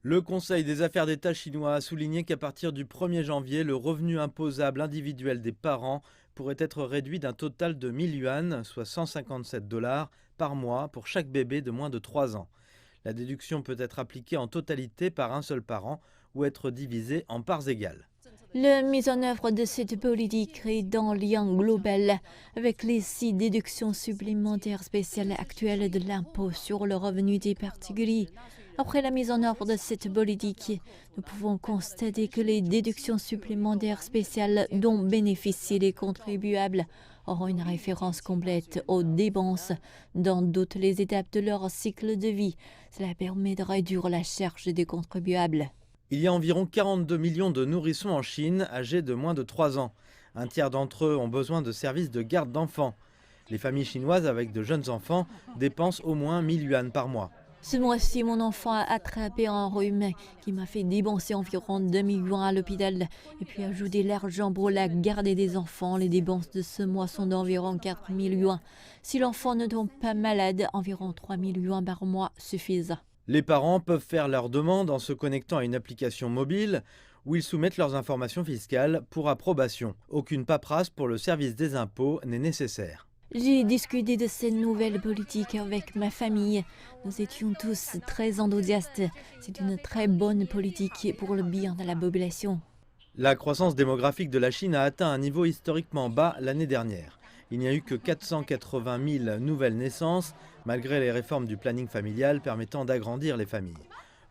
Le Conseil des affaires d'État chinois a souligné qu'à partir du 1er janvier, le revenu imposable individuel des parents pourrait être réduit d'un total de 1000 yuan, soit 157 dollars, par mois pour chaque bébé de moins de 3 ans. La déduction peut être appliquée en totalité par un seul parent ou être divisée en parts égales. La mise en œuvre de cette politique est dans lien global avec les 6 déductions supplémentaires spéciales actuelles de l'impôt sur le revenu des particuliers. Après la mise en œuvre de cette politique, nous pouvons constater que les déductions supplémentaires spéciales dont bénéficient les contribuables auront une référence complète aux dépenses dans toutes les étapes de leur cycle de vie. Cela permet de réduire la charge des contribuables. Il y a environ 42 millions de nourrissons en Chine âgés de moins de 3 ans. Un tiers d'entre eux ont besoin de services de garde d'enfants. Les familles chinoises avec de jeunes enfants dépensent au moins 1000 yuan par mois. Ce mois-ci, mon enfant a attrapé un rhume qui m'a fait dépenser environ 2 000 yuan à l'hôpital. Et puis ajouter l'argent pour la garde des enfants. Les dépenses de ce mois sont d'environ 4 000 yuan. Si l'enfant ne tombe pas malade, environ 3 000 yuan par mois suffisent. Les parents peuvent faire leurs demandes en se connectant à une application mobile où ils soumettent leurs informations fiscales pour approbation. Aucune paperasse pour le service des impôts n'est nécessaire. J'ai discuté de cette nouvelle politique avec ma famille. Nous étions tous très enthousiastes. C'est une très bonne politique pour le bien de la population. La croissance démographique de la Chine a atteint un niveau historiquement bas l'année dernière. Il n'y a eu que 480 000 nouvelles naissances, malgré les réformes du planning familial permettant d'agrandir les familles.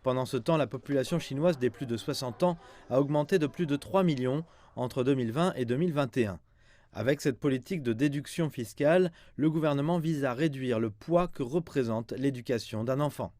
Pendant ce temps, la population chinoise des plus de 60 ans a augmenté de plus de 3 millions entre 2020 et 2021. Avec cette politique de déduction fiscale, le gouvernement vise à réduire le poids que représente l'éducation d'un enfant.